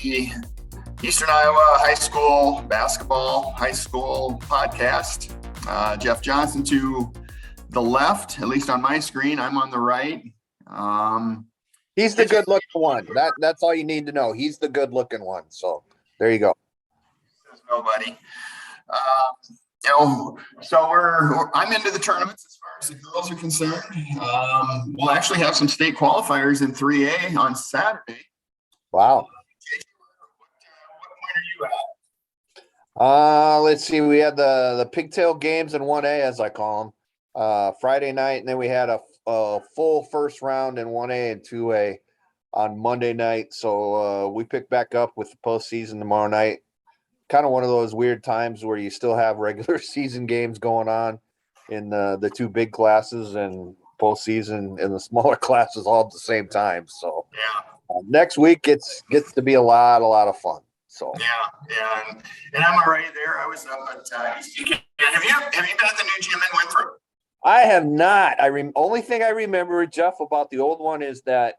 the Eastern Iowa High School High School podcast. Jeff Johnson to the left, at least on my screen. I'm on the right. He's the good-looking one. That's all you need to know. He's the good-looking one. So there you go. There's nobody. I'm into the tournaments as far as the girls are concerned. We'll actually have some state qualifiers in 3A on Saturday. Wow. What point are you at? Let's see. We had the pigtail games in 1A, as I call them, Friday night, and then we had a full first round in 1A and 2A on Monday night. So we pick back up with the postseason tomorrow night. Kind of one of those weird times where you still have regular season games going on in the two big classes and postseason in the smaller classes all at the same time. So next week gets to be a lot of fun. So and I'm already there. I was up at have you been at the new gym in Winthrop? I have not. Only thing I remember, Jeff, about the old one is that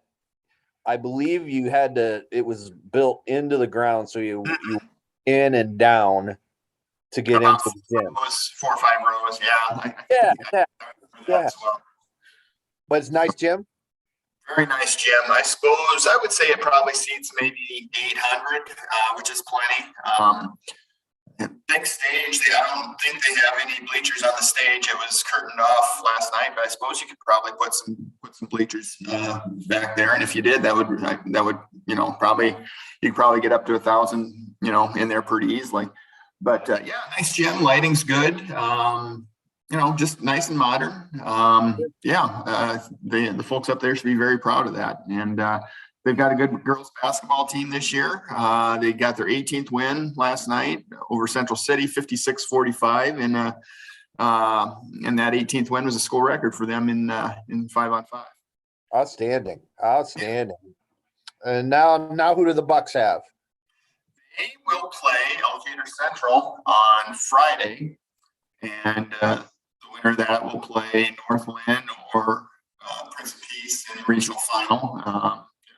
I believe it was built into the ground, so you in and down to get into the gym. 4 or 5 rows, yeah. But it's a nice gym. Very nice gym. I suppose I would say it probably seats maybe 800, which is plenty. Big stage. I don't think they have any bleachers on the stage. It was curtained off last night, but I suppose you could probably put some bleachers back there. And if you did, that would probably you could probably get up to 1,000 in there pretty easily. But nice gym. Lighting's good. Just nice and modern. The folks up there should be very proud of that. And they've got a good girls basketball team this year. They got their 18th win last night over Central City, 56-45. And that 18th win was a school record for them in 5-on-5. Outstanding. And now who do the Bucks have? They will play Elkader Central on Friday. And the winner of that will play Northland or Prince of Peace in the regional final.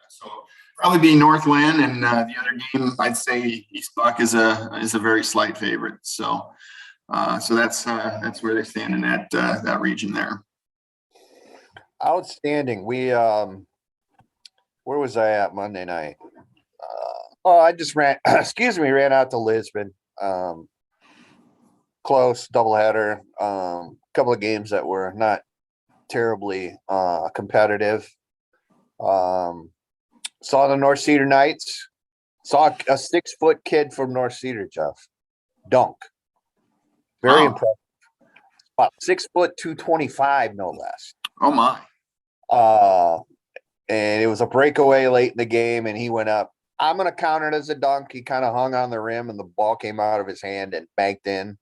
So probably be Northland, and the other game I'd say East Buck is a very slight favorite. So that's where they stand in that region there. Outstanding. We where was I at Monday night? I just ran out to Lisbon. Close doubleheader. Couple of games that were not terribly competitive. Saw the North Cedar Knights. Saw a 6-foot kid from North Cedar, Jeff. Dunk. Very impressive. About 6 foot 225, no less. Oh my. And it was a breakaway late in the game, and he went up. I'm gonna count it as a dunk. He kind of hung on the rim, and the ball came out of his hand and banked in.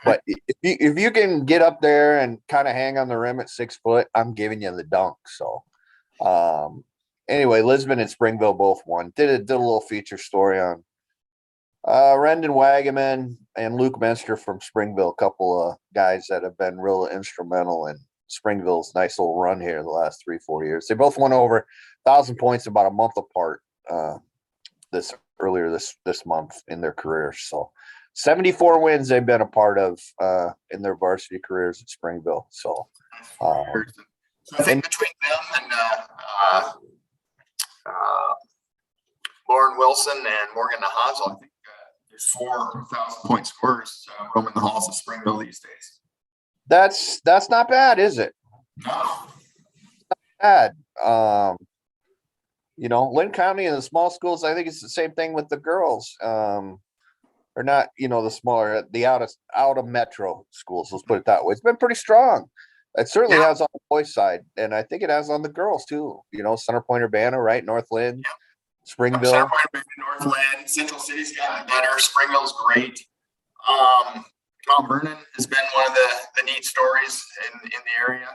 But if you can get up there and kind of hang on the rim at 6 foot, I'm giving you the dunk. So, anyway, Lisbon and Springville both won. Did a little feature story on Rendon Wagaman and Luke Menster from Springville, a couple of guys that have been real instrumental in Springville's nice little run here the last 3-4 years. They both won over 1,000 points about a month apart earlier this month in their careers. So 74 wins they've been a part of in their varsity careers at Springville. So I think between them and Lauren Wilson and Morgan Nahazel, I think there's 4,000 point scorers roaming the halls of Springville these days. That's not bad, is it? No. Not bad. Lynn County and the small schools, I think it's the same thing with the girls. Or not, the smaller, the out of metro schools. Let's put it that way. It's been pretty strong. It certainly has on the boys' side, and I think it has on the girls too. Center Point Urbana, right? Northland, Springville. Center Point Urbana, Northland, Central City's gotten better. Springville's great. Mount Vernon has been one of the neat stories in the area,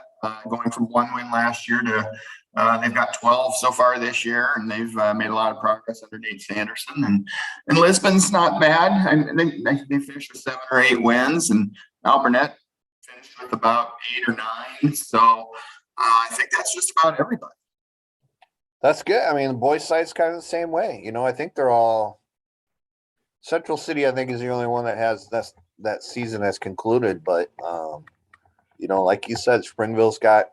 going from 1 win last year to they've got 12 so far this year, and they've made a lot of progress under Nate Sanderson. And Lisbon's not bad. They finished with 7 or 8 wins, and Alburnett finished with about 8 or 9. So I think that's just about everybody. That's good. I mean, the boys' side's kind of the same way. I think they're all Central City. I think is the only one that has that season has concluded. But like you said, Springville's got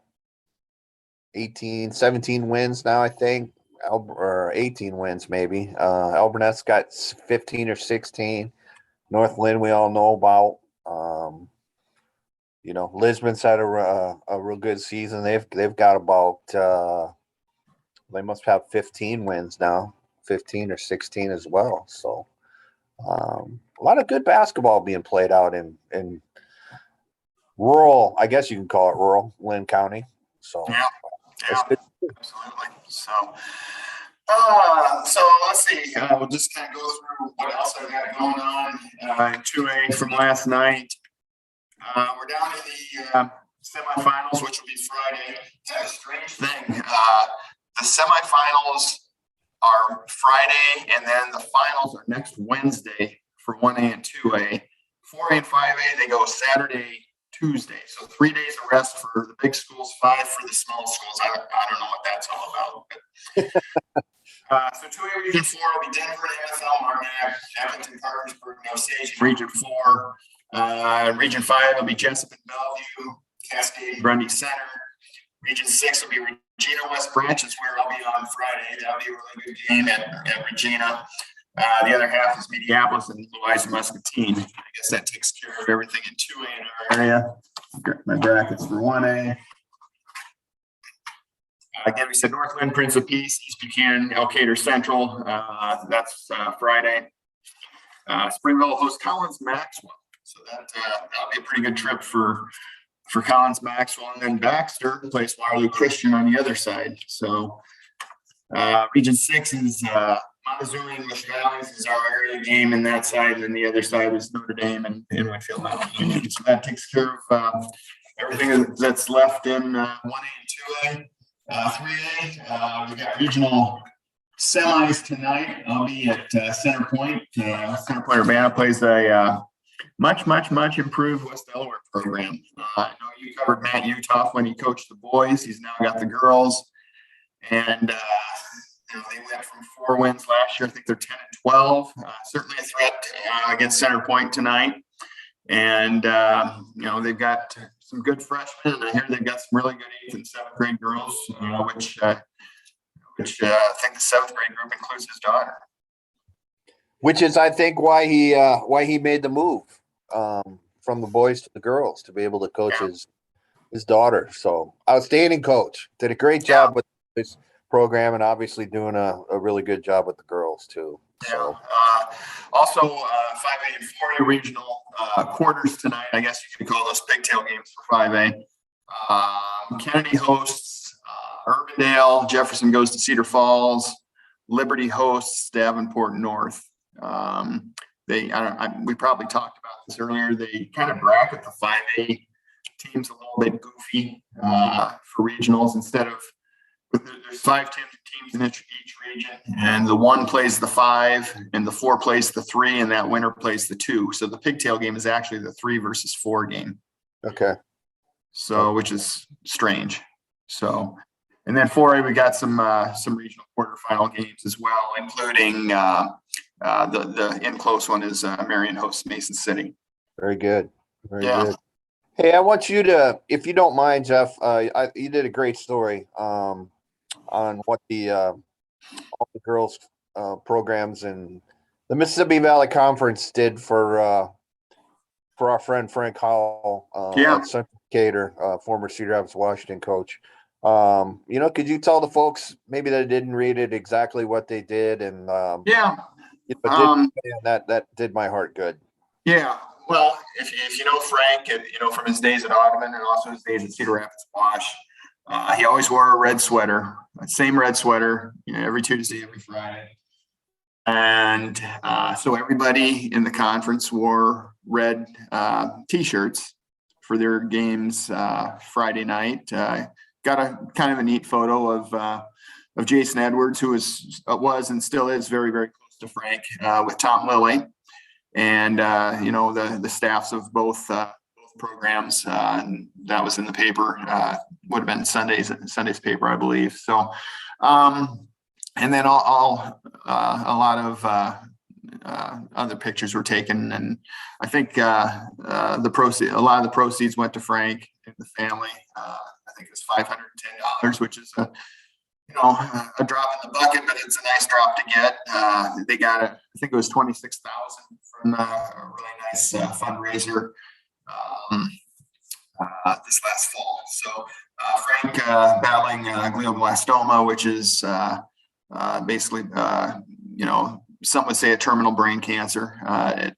17 wins now. I think, or 18 wins maybe. Alburnette's got 15 or 16. Northland, we all know about. Lisbon's had a real good season. They've got about they must have 15 wins now, 15 or 16 as well. So a lot of good basketball being played out in rural, I guess you can call it rural, Lynn County. So Yeah, that's good. absolutely. So let's see. We'll just kind of go through what else I got going on in 2A from last night. We're down to the semifinals, which will be Friday. It's kind of a strange thing. The semifinals are Friday, and then the finals are next Wednesday for 1A and 2A. 4A and 5A, they go Saturday, Tuesday. So 3 days of rest for the big schools, 5 for the small schools. I don't know what that's all about. So 2A Region 4 will be Denver, NFL, Arnett, Abington, Parkersburg, Osage. Region 4. Region 5 will be Jessup and Bellevue, Cascade, Grundy Center. Region 6 will be Regina West Branch. Is where I'll be on Friday. That'll be a really good game at Regina. The other half is Minneapolis and Louisa Muscatine. I guess that takes care of everything in 2A in our area. Got my brackets for 1A. Again, we said Northland, Prince of Peace, East Buchanan, Elkader Central. That's Friday. Springville hosts Collins Maxwell. So that'll be a pretty good trip for Collins Maxwell. And then Baxter plays Waterloo Christian on the other side. So Region 6 is Montezuma English Valleys is our area game in that side, and then the other side is Notre Dame and Whitfield Mountain Union. So that takes care of everything that's left in 1A and 2A. 3A, we've got regional semis tonight. I'll be at Center Point. Center Point Urbana plays a much improved West Delaware program. I know you covered Matt Uthoff when he coached the boys. He's now got the girls, and they went from 4 wins last year. I think they're 10-12. Certainly a threat against Center Point tonight. And they've got some good freshmen, and I hear they've got some really good 8th and 7th grade girls, which I think the 7th grade group includes his daughter. Which is, I think, why he made the move from the boys to the girls to be able to coach his daughter. So outstanding coach, did a great job with this program, and obviously doing a really good job with the girls too. So. Also, 5A and 4A regional quarters tonight. I guess you could call those pigtail games for 5A. Kennedy hosts Urbandale. Jefferson goes to Cedar Falls. Liberty hosts Davenport North. We probably talked about this earlier. They kind of bracket the 5A teams a little bit goofy for regionals. Instead of there's 5 teams in each region, and the 1 plays the 5, and the 4 plays the 3, and that winner plays the 2. So the pigtail game is actually the 3 versus 4 game. Okay. So, which is strange. So, and then 4A, we got some regional quarterfinal games as well, including the in close one is Marion hosts Mason City. Very good. Very good. Hey, I want you to, if you don't mind, Jeff, you did a great story on what all the girls programs and the Mississippi Valley Conference did for our friend Frank Howell, at Central Decatur, former Cedar Rapids, Washington coach. Could you tell the folks maybe that didn't read it exactly what they did? And that did my heart good. Yeah. Well, if you know Frank, and from his days at Ottoman and also his days at Cedar Rapids Wash, he always wore a red sweater, same red sweater, every Tuesday, every Friday. And so everybody in the conference wore red T-shirts for their games Friday night. Got a kind of a neat photo of Jason Edwards, who was and still is very, very close to Frank, with Tom Lilly, and the staffs of both programs. And that was in the paper. Would have been Sunday's paper, I believe. So And then all a lot of other pictures were taken, and I think a lot of the proceeds went to Frank and the family. I think it was $510, which is a drop in the bucket, but it's a nice drop to get. They got I think it was 26,000 from a really nice fundraiser this last fall. So Frank battling glioblastoma, which is basically some would say a terminal brain cancer. I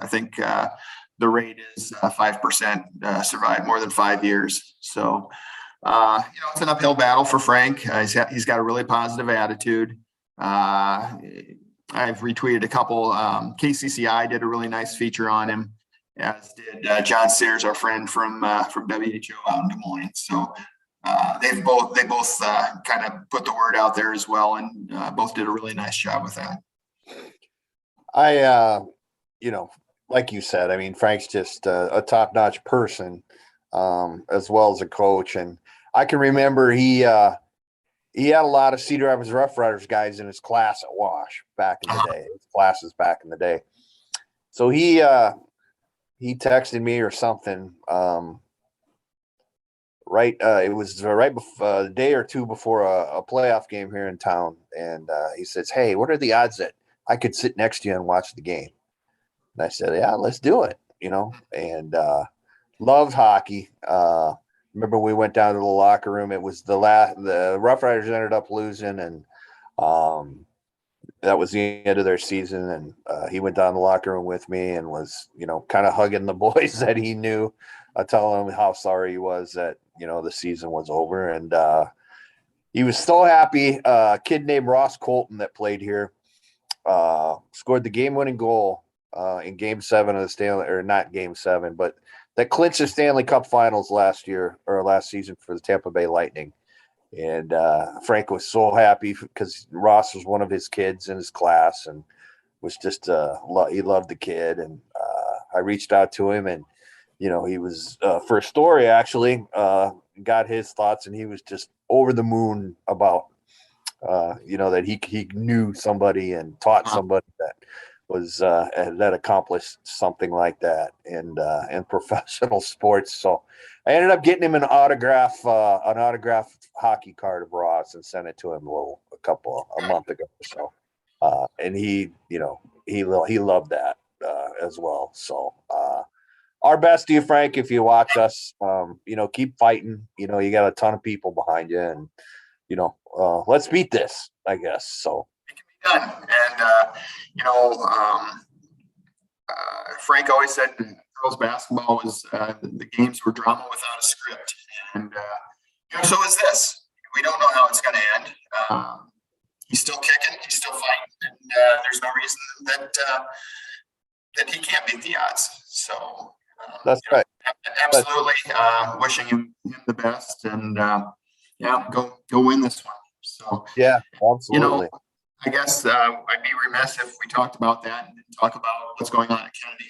think the rate is 5% survive more than 5 years. So it's an uphill battle for Frank. He's got a really positive attitude. I've retweeted a couple. KCCI did a really nice feature on him, as did John Sears, our friend from WHO out in Des Moines. So they both kind of put the word out there as well, and both did a really nice job with that. Like you said, I mean, Frank's just a top-notch person, as well as a coach. And I can remember he had a lot of Cedar Rapids Rough Riders guys in his class at Wash back in the day, his classes back in the day. So he texted me or something. It was right before a day or two before a playoff game here in town. And he says, "Hey, what are the odds that I could sit next to you and watch the game?" And I said, "Yeah, let's do it." And loved hockey. Remember we went down to the locker room. It was the Rough Riders ended up losing, and that was the end of their season. And he went down the locker room with me and was, kind of hugging the boys that he knew, telling them how sorry he was that, the season was over. And he was so happy. A kid named Ross Colton that played here scored the game-winning goal in Game 7 of the Stanley, or not Game 7, but that clinched the Stanley Cup Finals last season for the Tampa Bay Lightning. And Frank was so happy because Ross was one of his kids in his class, and was just he loved the kid. And I reached out to him, and he was for a story actually got his thoughts, and he was just over the moon about that he knew somebody and taught somebody that was that accomplished something like that in professional sports. So I ended up getting him an autographed hockey card of Ross and sent it to him a month ago or so. And he loved that as well. So our best to you, Frank, if you watch us. Keep fighting. You got a ton of people behind you, and let's beat this, I guess. So done. And Frank always said girls basketball was the games were drama without a script, and so is this. We don't know how it's going to end. He's still kicking, he's still fighting, and there's no reason that he can't beat the odds. So that's right. Absolutely. Wishing him the best, and go win this one. So yeah, absolutely. I guess I'd be remiss if we talked about that and didn't talk about what's going on at Kennedy.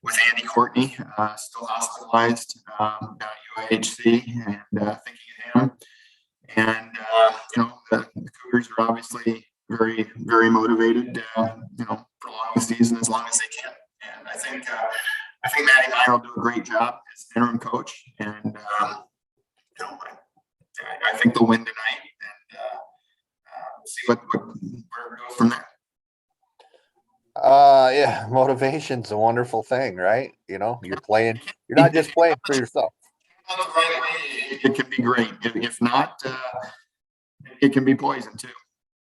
With Andy Courtney still hospitalized down at UIHC, and thinking of him. And the Cougars are obviously very, very motivated. Prolong the season as long as they can. And I think Matty Meyer will do a great job as interim coach. And I think they'll win tonight, and see where it goes from there. Yeah, motivation's a wonderful thing, right? You're not just playing for yourself. It can be great. If not, it can be poison too.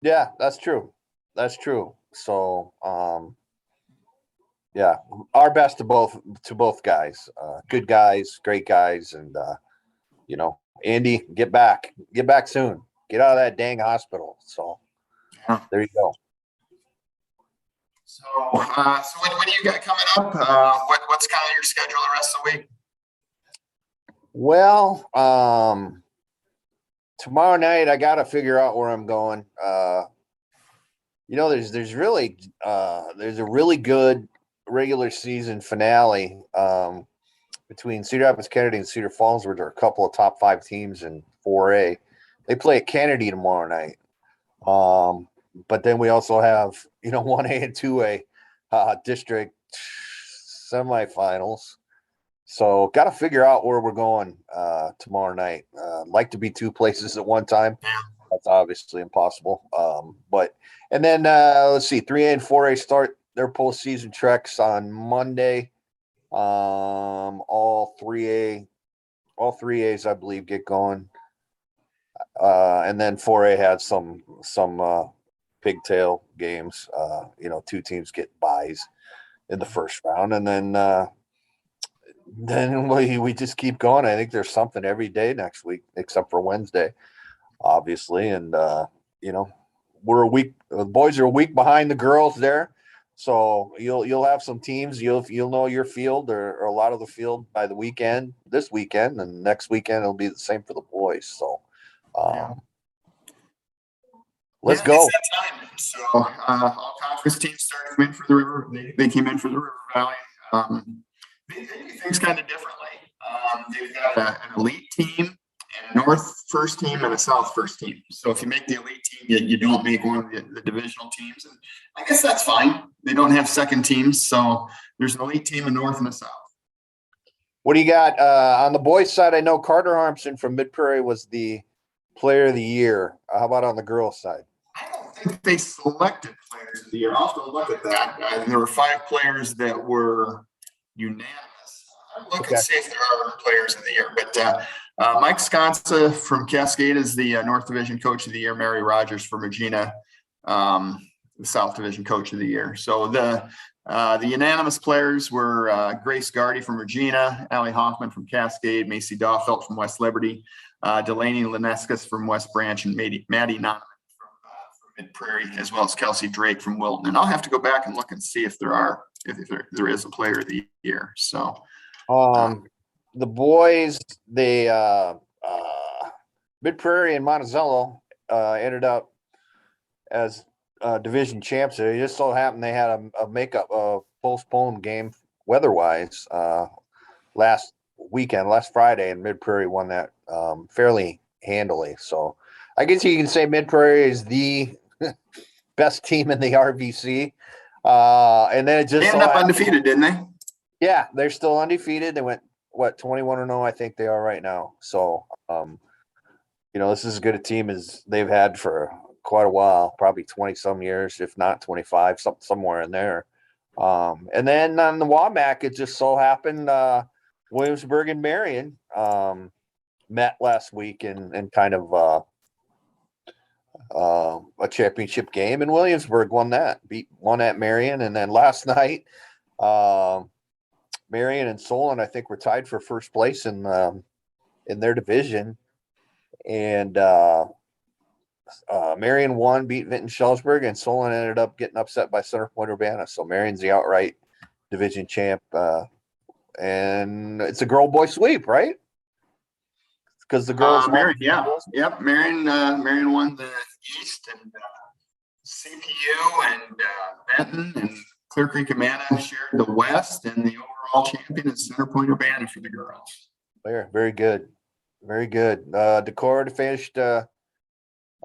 Yeah, that's true. So, yeah, our best to both guys. Good guys, great guys, and Andy, get back soon. Get out of that dang hospital. So there you go. So what do you got coming up? What's kind of your schedule the rest of the week? Well, tomorrow night I got to figure out where I'm going. There's a really good regular season finale between Cedar Rapids Kennedy and Cedar Falls, which are a couple of top 5 teams in 4A. They play at Kennedy tomorrow night. But then we also have, 1A and 2A district semifinals. So got to figure out where we're going tomorrow night. Like to be two places at one time. That's obviously impossible. And then let's see, 3A and 4A start their postseason treks on Monday. All 3As, I believe, get going. And then 4A had some pigtail games. Two teams get buys in the first round, and then we just keep going. I think there's something every day next week, except for Wednesday, obviously. And we're a week. The boys are a week behind the girls there, so you'll have some teams. You'll know your field or a lot of the field by the weekend. This weekend and next weekend it'll be the same for the boys. So. Let's go. It's that time. So all conference teams started to come in for the river. They came in for the River Valley. They do things kind of differently. They've got an elite team, and a North first team, and a South first team. So if you make the elite team, you don't make one of the divisional teams. And I guess that's fine. They don't have second teams. So there's an elite team, a North and a South. What do you got on the boys' side? I know Carter Harmson from Mid Prairie was the player of the year. How about on the girls' side? I don't think they selected players of the year. I'll have to look at that. There were 5 players that were unanimous. I'll look and see if there are players of the year. But Mike Sconsa from Cascade is the North Division Coach of the Year. Mary Rogers from Regina, the South Division Coach of the Year. So the unanimous players were Grace Gardy from Regina, Allie Hoffman from Cascade, Macy Dawfelt from West Liberty, Delaney Linescus from West Branch, and Maddie Nonaman from Mid Prairie, as well as Kelsey Drake from Wilton. And I'll have to go back and look and see if there is a player of the year. So the boys, they Mid Prairie and Monticello ended up as division champs. It just so happened they had a postponed game weather-wise last Friday, and Mid Prairie won that fairly handily. So I guess you can say Mid Prairie is the best team in the RVC. And then it just they ended up undefeated, didn't they? Yeah, they're still undefeated. They went 21-0, I think they are right now. So this is as good a team as they've had for quite a while, probably 20 some years, if not 25, somewhere in there. And then on the WAMAC, it just so happened Williamsburg and Marion met last week in kind of a championship game, and Williamsburg won at Marion. And then last night, Marion and Solon, I think, were tied for first place in their division. And Marion won, beat Vinton Schellsburg, and Solon ended up getting upset by Center Point Urbana. So Marion's the outright division champ. And it's a girl-boy sweep, right? Because the girls Marion, yep. Marion won the East, and CPU and Benton and Clear Creek Amana shared the West, and the overall champion is Center Point Urbana for the girls. Very good. Very good. Decorah finished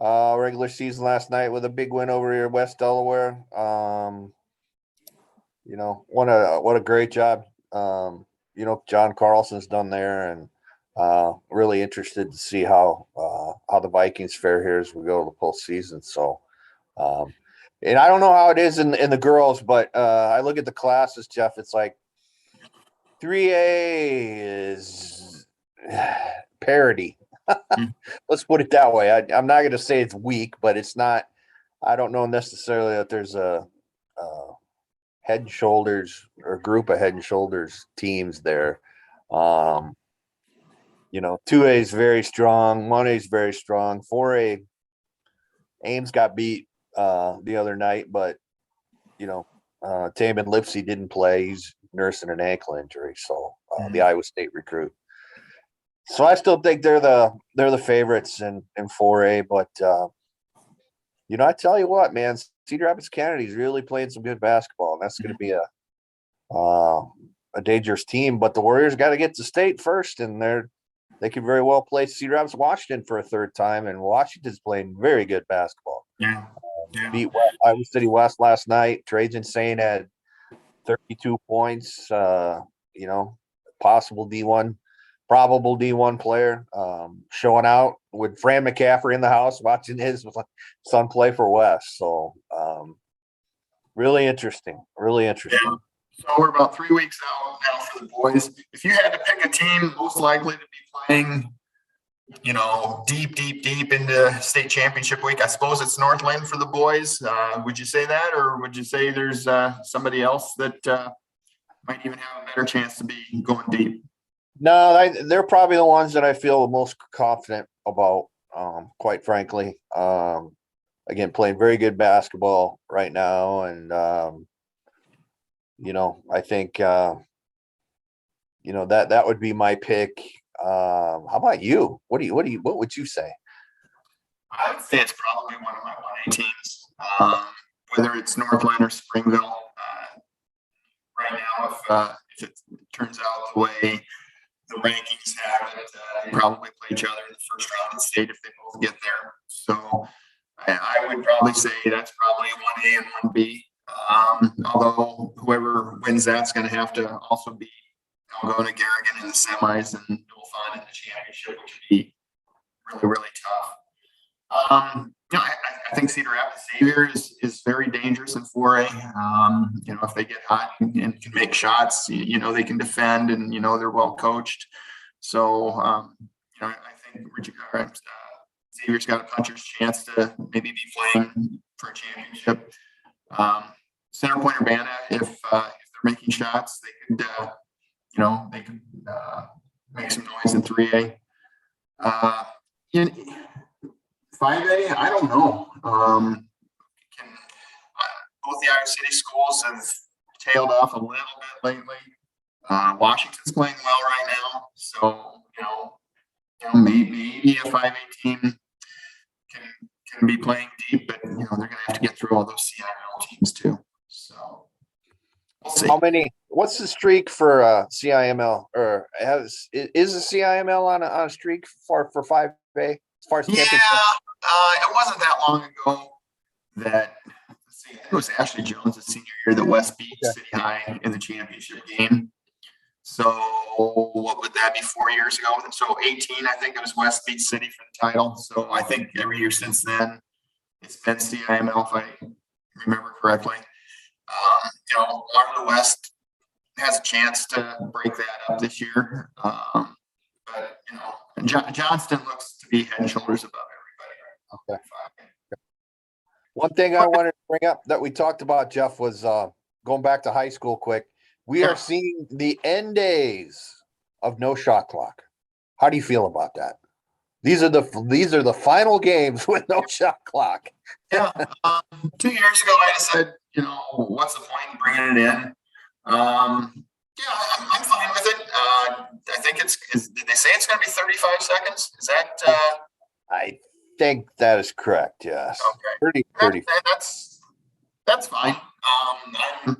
regular season last night with a big win over here, West Delaware. What a great job. John Carlson's done there, and really interested to see how the Vikings fare here as we go to the postseason. So, and I don't know how it is in the girls, but I look at the classes, Jeff. It's like 3A is parity. Let's put it that way. I'm not going to say it's weak, but it's not. I don't know necessarily that there's a head and shoulders or group of head and shoulders teams there. 2A is very strong. 1A is very strong. 4A, Ames got beat the other night, but Taman Lipsy didn't play. He's nursing an ankle injury. So the Iowa State recruit. So I still think they're the favorites in 4A, but I tell you what, man, Cedar Rapids Kennedy's really playing some good basketball, and that's going to be a dangerous team. But the Warriors got to get to state first, and they're they could very well play Cedar Rapids Washington for a third time, and Washington's playing very good basketball. Yeah. Yeah. Beat Iowa City West last night. Trajan Saint had 32 points. Possible D1, probable D1 player, showing out with Fran McCaffrey in the house, watching his son play for West. So really interesting. Really interesting. Yeah. So we're about 3 weeks out now for the boys. If you had to pick a team most likely to be playing, deep into state championship week, I suppose it's Northland for the boys. Would you say that, or would you say there's somebody else that might even have a better chance to be going deep? No, they're probably the ones that I feel the most confident about, quite frankly. Again, playing very good basketball right now. And, I think, that would be my pick. How about you? What would you say? I would say it's probably one of my 1A teams, whether it's Northland or Springville. Right now, if it turns out the way the rankings have it, they probably play each other in the first round of state if they both get there. So I would probably say that's probably 1A and 1B. Although whoever wins that's going to have to also be Algona Garrigan in the semis and Dauphin in the championship, which would be really, really tough. I think Cedar Rapids Savor is very dangerous in 4A. If they get hot and can make shots, they can defend, and they're well coached. So I think Savior's got a puncher's chance to maybe be playing for a championship. Center Point Urbana, if they're making shots, they could make some noise in 3A. In 5A, I don't know. Both the Iowa City schools have tailed off a little bit lately. Washington's playing well right now, so maybe a 5A team can be playing deep, but they're going to have to get through all those CIML teams too. So we'll see. What's the streak for CIML, or is the CIML on a streak for 5A as far as championship? It wasn't that long ago that it was Ashley Jones' senior year that West beat City High in the championship game. So what would that be, 4 years ago? So 18, I think it was West beat City for the title. So I think every year since then, it's been CIML, if I remember correctly. Florida West has a chance to break that up this year. But Johnston looks to be head and shoulders above everybody. Okay. One thing I wanted to bring up that we talked about, Jeff, was going back to high school quick. We are seeing the end days of no shot clock. How do you feel about that? These are the final games with no shot clock. Yeah. 2 years ago, I just said, what's the point in bringing it in? I'm fine with it. I think did they say it's going to be 35 seconds? Is that? I think that is correct. Yes. Okay. 30. That's fine. I'm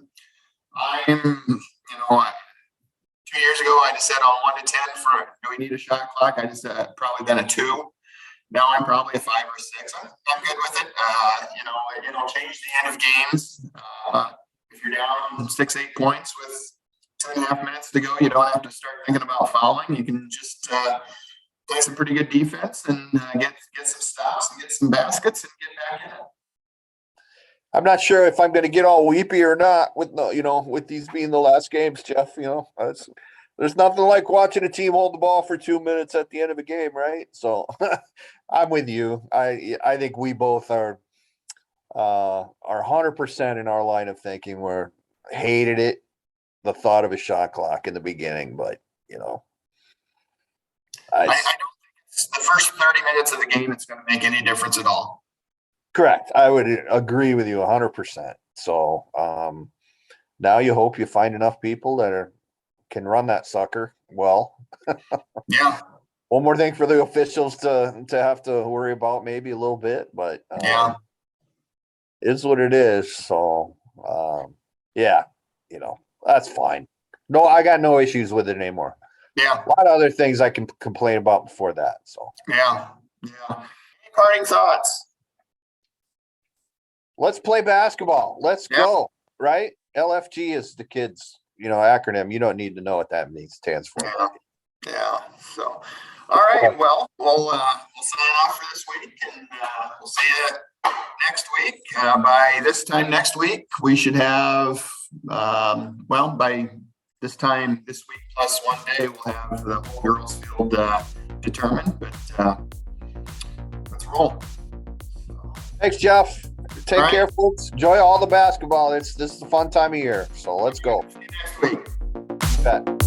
2 years ago, I just said on 1 to 10 for, do we need a shot clock? I just said probably then a 2. Now I'm probably a 5 or 6. I'm good with it. It'll change the end of games. If you're down 6-8 points with 2.5 minutes to go, you don't have to start thinking about fouling. You can just play some pretty good defense and get some stops and get some baskets and get back in it. I'm not sure if I'm going to get all weepy or not with these being the last games, Jeff. There's nothing like watching a team hold the ball for 2 minutes at the end of a game, right? So I'm with you. I think we both are 100% in our line of thinking. We're hated it, the thought of a shot clock in the beginning, but I don't think it's the first 30 minutes of the game it's going to make any difference at all. Correct. I would agree with you 100%. So now you hope you find enough people that can run that sucker well. Yeah. One more thing for the officials to have to worry about, maybe a little bit, but is what it is. So that's fine. No, I got no issues with it anymore. Yeah. A lot of other things I can complain about before that. So Yeah. Any parting thoughts? let's play basketball. Let's go. Right? LFG is the kids, acronym. You don't need to know what that stands for. Yeah. So, all right. Well, we'll sign off for this week, and we'll see you next week. By this time next week, we should have, by this time this week plus one day, we'll have the whole girls field determined. But let's roll. Thanks, Jeff. Take care, folks. Enjoy all the basketball. This is a fun time of year. So let's go. See you next week. Bet.